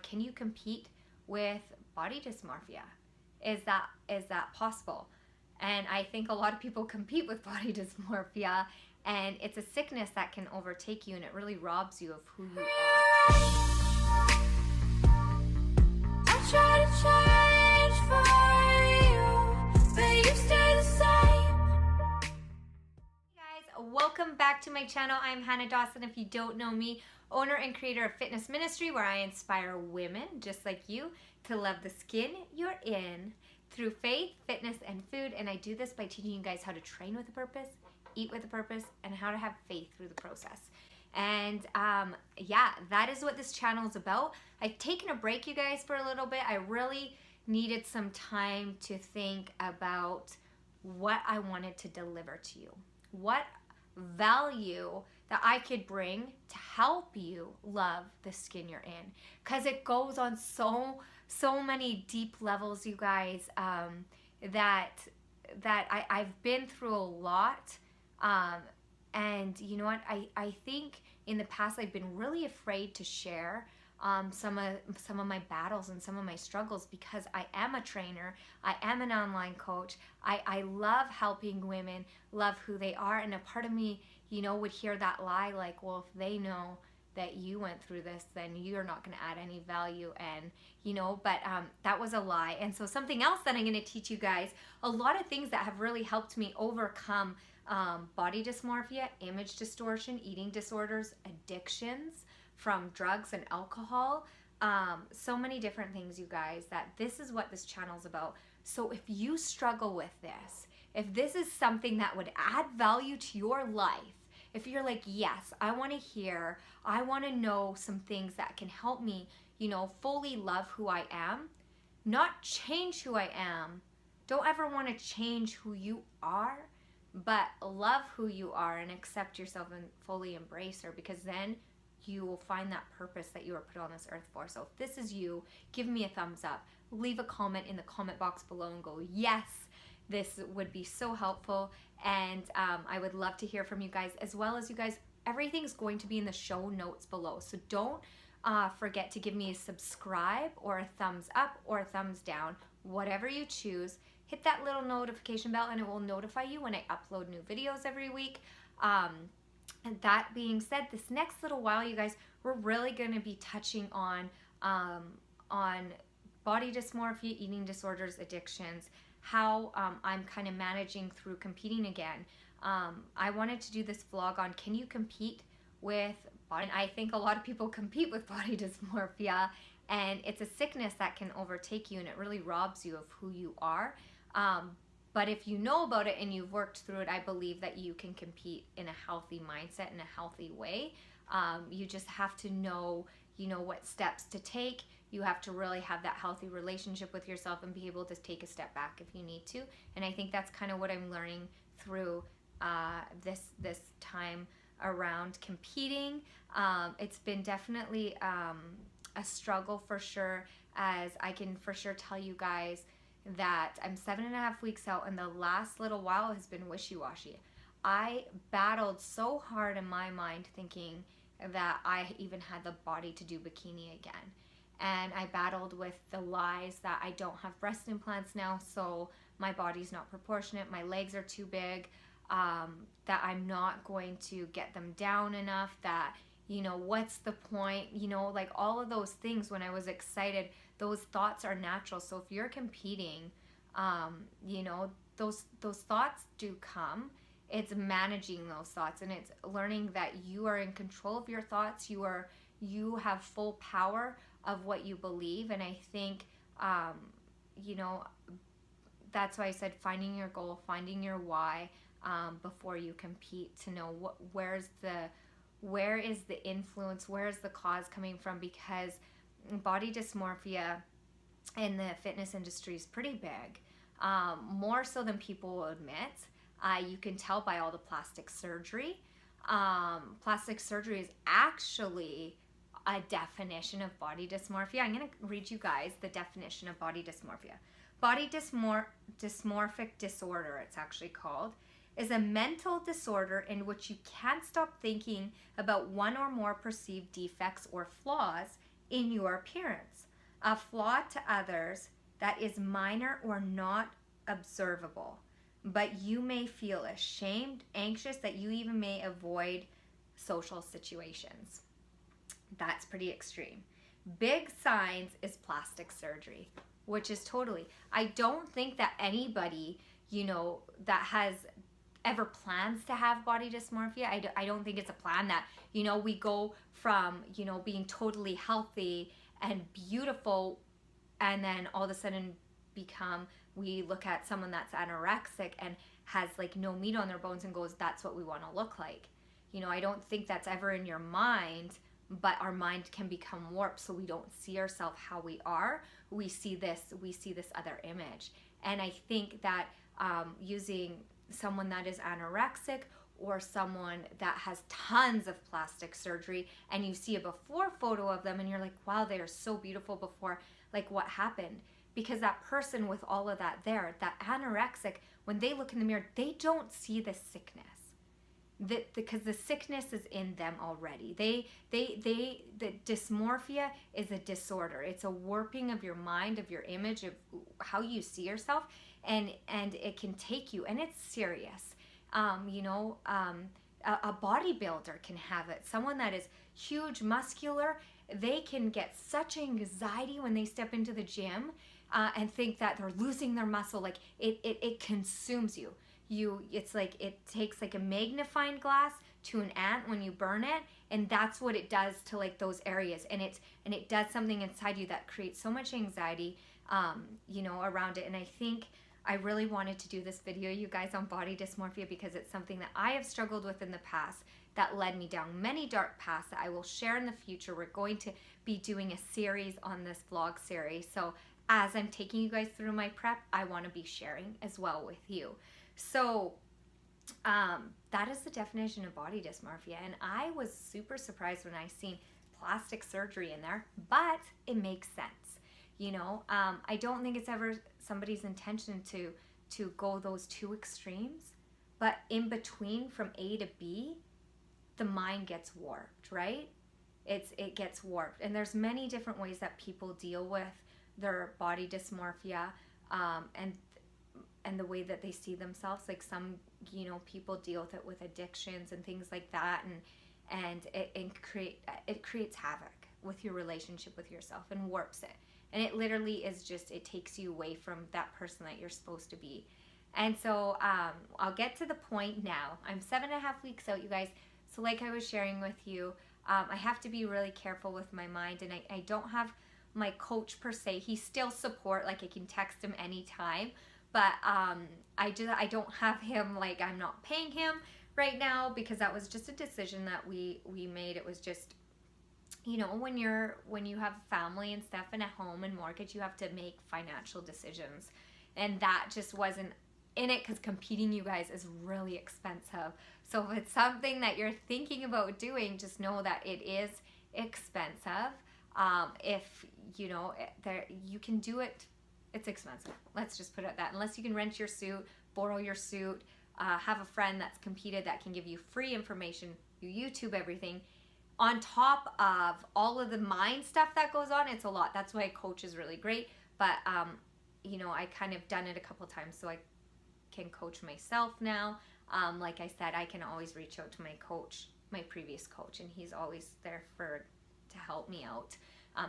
can you compete with body dysmorphia? Is that possible? And I think a lot of people compete with body dysmorphia, and it's a sickness that can overtake you, and it really robs you of who you are. I try to change for you, but you stay the same. Hey guys, welcome back to my channel. I'm Hannah Dawson. If you don't know me, owner and creator of Fitness Ministry, where I inspire women just like you to love the skin you're in through faith, fitness, and food. And I do this by teaching you guys how to train with a purpose, eat with a purpose, and how to have faith through the process. And yeah, that is what this channel is about. I've taken a break, you guys, for a little bit. I really needed some time to think about what I wanted to deliver to you, what value that I could bring to help you love the skin you're in, because it goes on so many deep levels, you guys, that I've been through a lot, and you know what, I think in the past I've been really afraid to share some of my battles and some of my struggles, because I am a trainer, I am an online coach, I love helping women love who they are, and a part of me, you know, would hear that lie like, well, if they know that you went through this, then you're not going to add any value, and you know, but that was a lie. And so something else that I'm going to teach you guys, a lot of things that have really helped me overcome body dysmorphia, image distortion, eating disorders, addictions from drugs and alcohol, so many different things, you guys, that this is what this channel is about. So if you struggle with this, if this is something that would add value to your life, if you're like, yes, I want to hear, I want to know some things that can help me, you know, fully love who I am, not change who I am. Don't ever want to change who you are, but love who you are and accept yourself and fully embrace her, because then you will find that purpose that you were put on this earth for. So if this is you, give me a thumbs up, leave a comment in the comment box below and go, yes, this would be so helpful. And I would love to hear from you guys, as well as, you guys, everything's going to be in the show notes below. So don't forget to give me a subscribe or a thumbs up or a thumbs down, whatever you choose. Hit that little notification bell and it will notify you when I upload new videos every week. And that being said, this next little while, you guys, we're really going to be touching on body dysmorphia, eating disorders, addictions, how I'm kind of managing through competing again. I wanted to do this vlog on, can you compete with body? And I think a lot of people compete with body dysmorphia, and it's a sickness that can overtake you, and it really robs you of who you are. But if you know about it and you've worked through it, I believe that you can compete in a healthy mindset, in a healthy way. You just have to know, you know, what steps to take. You have to really have that healthy relationship with yourself and be able to take a step back if you need to. And I think that's kind of what I'm learning through this time around competing. It's been definitely a struggle for sure, as I can for sure tell you guys that I'm 7.5 weeks out, and the last little while has been wishy-washy. I battled so hard in my mind thinking that I even had the body to do bikini again. And I battled with the lies that I don't have breast implants now, so my body's not proportionate, my legs are too big, that I'm not going to get them down enough, that, you know, what's the point, you know, like all of those things. When I was excited, those thoughts are natural. So if you're competing, you know, those thoughts do come. It's managing those thoughts, and it's learning that you are in control of your thoughts. You have full power of what you believe. And I think, you know, that's why I said finding your goal, finding your why before you compete, to know where is the influence, where is the cause coming from, because body dysmorphia in the fitness industry is pretty big, more so than people will admit. You can tell by all the plastic surgery. Plastic surgery is actually a definition of body dysmorphia. I'm going to read you guys the definition of body dysmorphia. Body dysmorphic disorder, it's actually called, is a mental disorder in which you can't stop thinking about one or more perceived defects or flaws in your appearance, a flaw to others that is minor or not observable, but you may feel ashamed, anxious, that you even may avoid social situations. That's pretty extreme. Big signs is plastic surgery, which is totally, I don't think that anybody, you know, that has ever plans to have body dysmorphia, I don't think it's a plan that, you know, we go from, you know, being totally healthy and beautiful and then all of a sudden we look at someone that's anorexic and has like no meat on their bones and goes, that's what we want to look like. You know, I don't think that's ever in your mind, but our mind can become warped so we don't see ourselves how we are. We see this other image. And I think that using someone that is anorexic or someone that has tons of plastic surgery and you see a before photo of them and you're like, wow, they are so beautiful before, like what happened? Because that person with all of that there, that anorexic, when they look in the mirror, they don't see the sickness. Because the sickness is in them already. The dysmorphia is a disorder. It's a warping of your mind, of your image, of how you see yourself, and it can take you, and it's serious. You know, a bodybuilder can have it. Someone that is huge, muscular, they can get such anxiety when they step into the gym and think that they're losing their muscle. Like it consumes you. It's like it takes like a magnifying glass to an ant when you burn it, and that's what it does to like those areas, and it does something inside you that creates so much anxiety, you know, around it. And I think I really wanted to do this video, you guys, on body dysmorphia because it's something that I have struggled with in the past that led me down many dark paths that I will share in the future. We're going to be doing a series on this vlog series, so as I'm taking you guys through my prep, I want to be sharing as well with you. So that is the definition of body dysmorphia, and I was super surprised when I seen plastic surgery in there, but it makes sense. You know, I don't think it's ever somebody's intention to go those two extremes, but in between from A to B, the mind gets warped, right? It gets warped, and there's many different ways that people deal with their body dysmorphia, and the way that they see themselves. Like some, you know, people deal with it with addictions and things like that, and it creates havoc with your relationship with yourself and warps it. And it literally is just, it takes you away from that person that you're supposed to be. And so I'll get to the point now. I'm 7.5 weeks out, you guys. So like I was sharing with you, I have to be really careful with my mind, and I don't have my coach per se. He's still support, like I can text him anytime, but I don't have him, like I'm not paying him right now because that was just a decision that we made. It was just, you know, when you have family and stuff and a home and mortgage, you have to make financial decisions, and that just wasn't in it because competing, you guys, is really expensive. So if it's something that you're thinking about doing, just know that it is expensive. If you know you can do it, it's expensive. Let's just put it at that. Unless you can rent your suit, borrow your suit, have a friend that's competed that can give you free information. You YouTube everything. On top of all of the mind stuff that goes on, it's a lot. That's why a coach is really great. But you know, I kind of done it a couple times, so I can coach myself now. Like I said, I can always reach out to my coach, my previous coach, and he's always there to help me out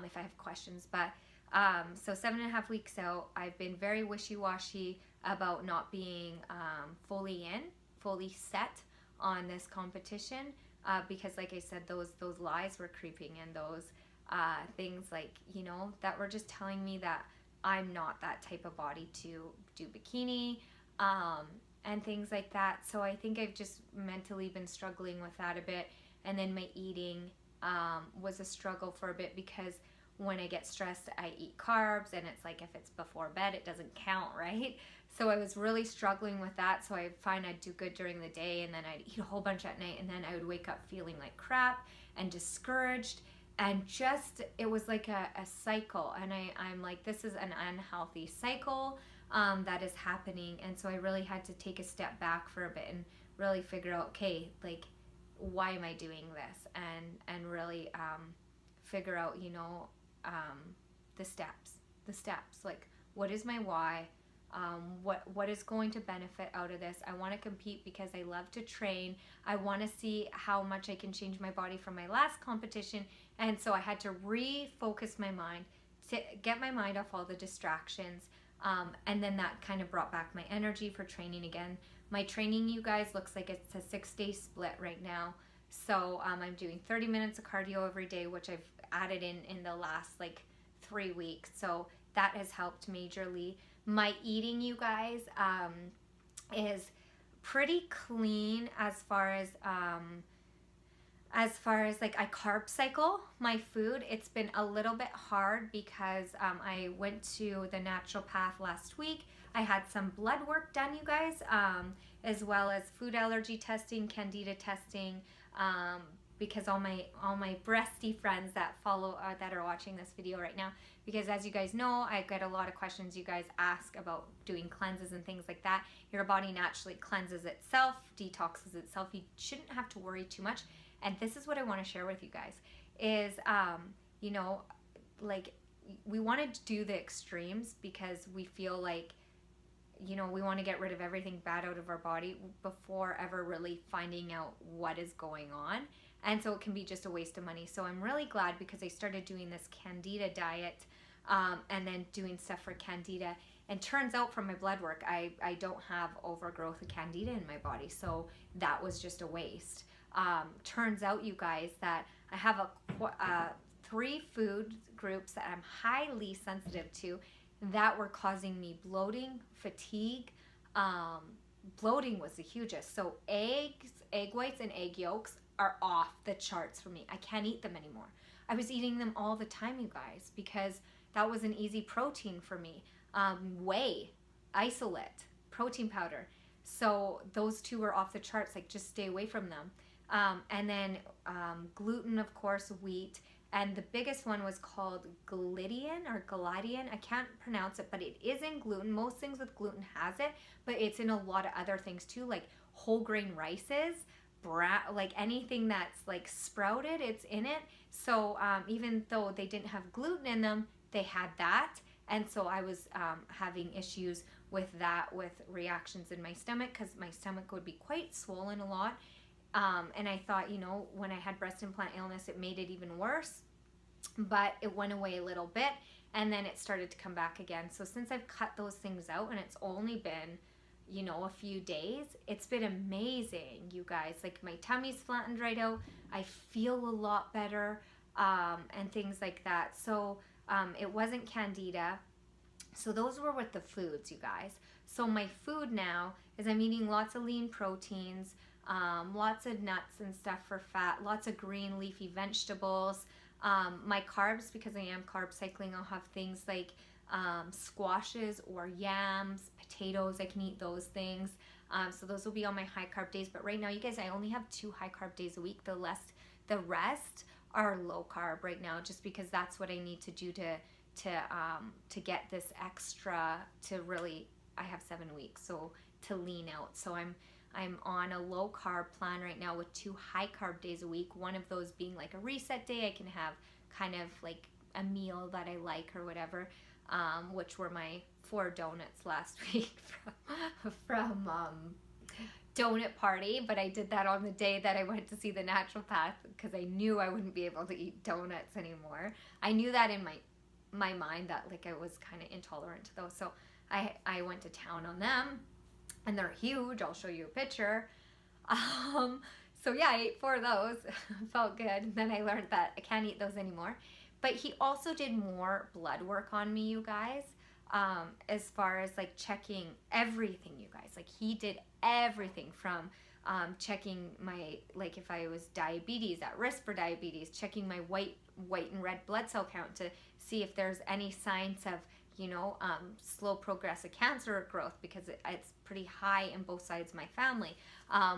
if I have questions. But so 7.5 weeks out, I've been very wishy-washy about not being fully set on this competition, because like I said, those lies were creeping in, those things like, you know, that were just telling me that I'm not that type of body to do bikini, and things like that. So I think I've just mentally been struggling with that a bit. And then my eating was a struggle for a bit because when I get stressed, I eat carbs, and it's like if it's before bed, it doesn't count, right? So I was really struggling with that. So I find I'd do good during the day, and then I'd eat a whole bunch at night, and then I would wake up feeling like crap and discouraged, and just, it was like a cycle. And I'm like, this is an unhealthy cycle that is happening. And so I really had to take a step back for a bit and really figure out, okay, like, why am I doing this? And really figure out, you know, the steps, like what is my why, what is going to benefit out of this. I want to compete because I love to train. I want to see how much I can change my body from my last competition. And so I had to refocus my mind, to get my mind off all the distractions. And then that kind of brought back my energy for training again. My training, you guys, looks like it's a 6-day split right now. So I'm doing 30 minutes of cardio every day, which I've added in the last like 3 weeks. So that has helped majorly. My eating, you guys, is pretty clean as far as like I carb cycle my food. It's been a little bit hard because I went to the naturopath last week. I had some blood work done, you guys, as well as food allergy testing, candida testing, because all my breasty friends that follow that are watching this video right now, because as you guys know, I get a lot of questions you guys ask about doing cleanses and things like that. Your body naturally cleanses itself, detoxes itself. You shouldn't have to worry too much. And this is what I want to share with you guys is, you know, like we want to do the extremes because we feel like, you know, we want to get rid of everything bad out of our body before ever really finding out what is going on. And so it can be just a waste of money. So I'm really glad because I started doing this candida diet, and then doing stuff for candida. And turns out from my blood work, I don't have overgrowth of candida in my body. So that was just a waste. Turns out, you guys, that I have 3 food groups that I'm highly sensitive to that were causing me bloating, fatigue. Bloating was the hugest. So eggs, egg whites, and egg yolks are off the charts for me. I can't eat them anymore. I was eating them all the time, you guys, because that was an easy protein for me. Whey, isolate, protein powder. So those 2 were off the charts, like just stay away from them. And then gluten, of course, wheat. And the biggest one was called Gladian or Gladian. I can't pronounce it, but it is in gluten. Most things with gluten has it, but it's in a lot of other things too, like whole grain rices, like anything that's like sprouted, it's in it. So even though they didn't have gluten in them, they had that. And so I was having issues with that, with reactions in my stomach, because my stomach would be quite swollen a lot. And I thought, you know, when I had breast implant illness, it made it even worse, but it went away a little bit and then it started to come back again. So since I've cut those things out and it's only been, you know, a few days, it's been amazing, you guys. Like my tummy's flattened right out. I feel a lot better, and things like that. So it wasn't candida. So those were with the foods, you guys. So my food now is I'm eating lots of lean proteins, lots of nuts and stuff for fat, lots of green leafy vegetables. My carbs, because I am carb cycling, I'll have things like squashes or yams, potatoes. I can eat those things. So those will be on my high carb days. But right now, you guys, I only have 2 high carb days a week. The rest are low carb right now, just because that's what I need to do to get this extra to really. I have 7 weeks, so to lean out. So I'm on a low carb plan right now with 2 high carb days a week. One of those being like a reset day. I can have kind of like a meal that I like or whatever, which were my 4 donuts last week from donut party. But I did that on the day that I went to see the naturopath because I knew I wouldn't be able to eat donuts anymore. I knew that in my mind that like I was kind of intolerant to those. So I went to town on them. And they're huge. I'll show you a picture. So yeah, I ate 4 of those. Felt good. And then I learned that I can't eat those anymore. But he also did more blood work on me, you guys, as far as like checking everything, you guys. Like he did everything from checking my, like if I was diabetes, at risk for diabetes, checking my white and red blood cell count to see if there's any signs of, you know, slow progressive cancer growth, because it's pretty high in both sides of my family.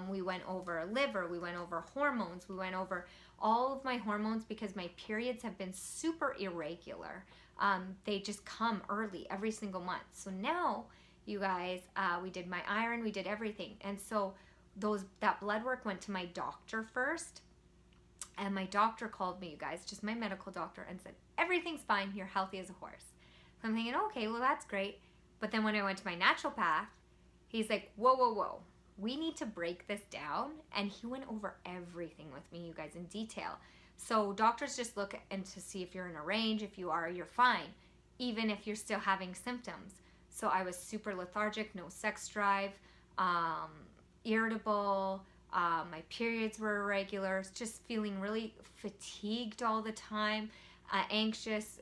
We went over liver, we went over hormones, we went over all of my hormones because my periods have been super irregular. They just come early every single month. So now, you guys, we did my iron, we did everything. And so that blood work went to my doctor first. And my doctor called me, you guys, just my medical doctor, and said, everything's fine, you're healthy as a horse. So I'm thinking, okay, well, that's great. But then when I went to my naturopath, he's like, whoa, whoa, whoa. We need to break this down. And he went over everything with me, you guys, in detail. So doctors just look and to see if you're in a range. If you are, you're fine, even if you're still having symptoms. So I was super lethargic, no sex drive, irritable, my periods were irregular, just feeling really fatigued all the time, anxious,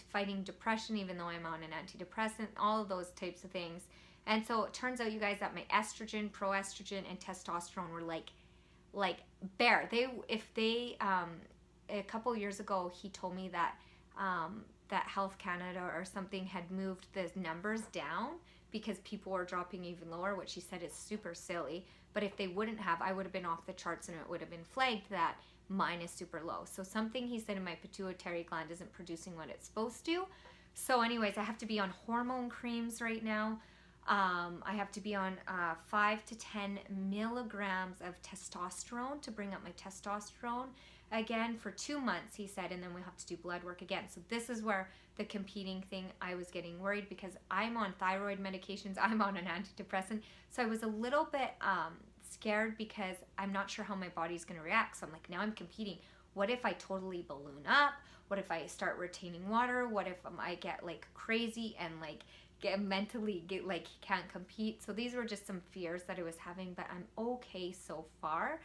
fighting depression even though I'm on an antidepressant, all of those types of things. And so it turns out, you guys, that my estrogen, proestrogen, and testosterone were like bare. A couple years ago, he told me that that Health Canada or something had moved the numbers down because people were dropping even lower, which he said is super silly. But if they wouldn't have, I would have been off the charts and it would have been flagged that mine is super low. So something he said in my pituitary gland isn't producing what it's supposed to. So anyways, I have to be on hormone creams right now. I have to be on 5 to 10 milligrams of testosterone to bring up my testosterone again for 2 months, he said, and then we have to do blood work again. So this is where the competing thing, I was getting worried because I'm on thyroid medications, I'm on an antidepressant. So I was a little bit scared because I'm not sure how my body's going to react. So I'm like, now I'm competing. What if I totally balloon up? What if I start retaining water? What if I get like crazy and like mentally can't compete? So these were just some fears that I was having, but I'm okay so far.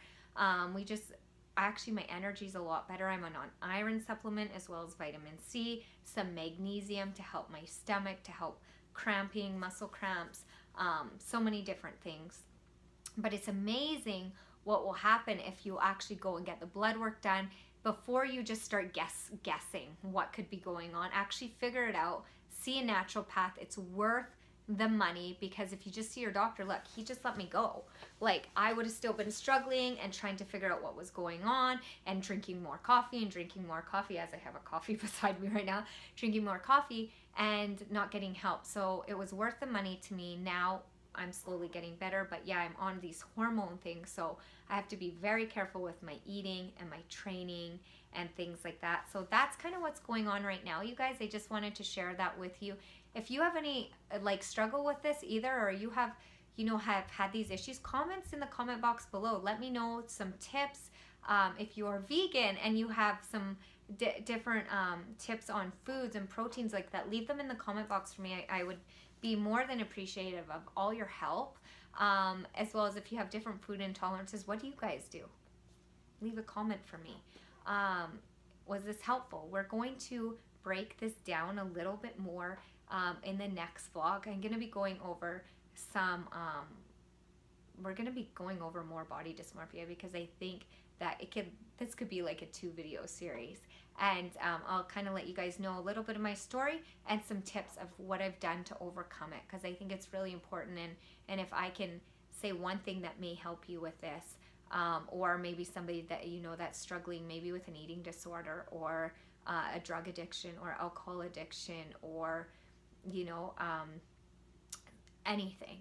Actually my energy's a lot better. I'm on an iron supplement as well as vitamin C, some magnesium to help my stomach, to help cramping, muscle cramps, so many different things. But it's amazing what will happen if you actually go and get the blood work done before you just start guessing what could be going on. Actually figure it out, see a naturopath. It's worth the money, because if you just see your doctor, look, he just let me go. Like, I would have still been struggling and trying to figure out what was going on and drinking more coffee as I have a coffee beside me right now, drinking more coffee and not getting help. So it was worth the money to me. Now I'm slowly getting better, but yeah, I'm on these hormone things, so I have to be very careful with my eating and my training and things like that. So that's kind of what's going on right now, you guys. I just wanted to share that with you. If you have any struggle with this either, or you have had these issues, comments in the comment box below. Let me know some tips. If you're vegan and you have some different tips on foods and proteins like that, leave them in the comment box for me. I would be more than appreciative of all your help, as well as if you have different food intolerances. What do you guys do? Leave a comment for me. Was this helpful? We're going to break this down a little bit more in the next vlog. I'm going to be going over we're going to be going over more body dysmorphia, because I think that this could be like a 2-video series. And I'll kind of let you guys know a little bit of my story and some tips of what I've done to overcome it, because I think it's really important. And if I can say one thing that may help you with this, or maybe somebody that that's struggling maybe with an eating disorder, or a drug addiction, or alcohol addiction, or anything,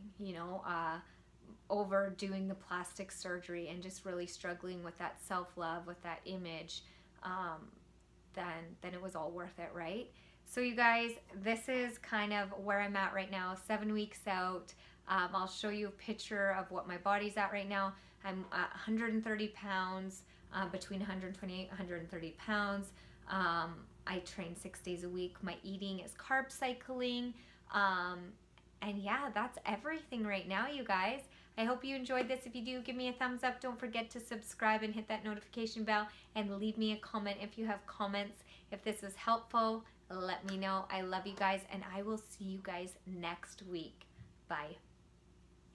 overdoing the plastic surgery and just really struggling with that self-love, with that image, then it was all worth it, right? So you guys, this is kind of where I'm at right now, 7 weeks out. I'll show you a picture of what my body's at right now. I'm 130 pounds, between 128 and 130 pounds. I train 6 days a week. My eating is carb cycling. And yeah, that's everything right now, you guys. I hope you enjoyed this. If you do, give me a thumbs up. Don't forget to subscribe and hit that notification bell, and leave me a comment if you have comments. If this was helpful, let me know. I love you guys, and I will see you guys next week. Bye.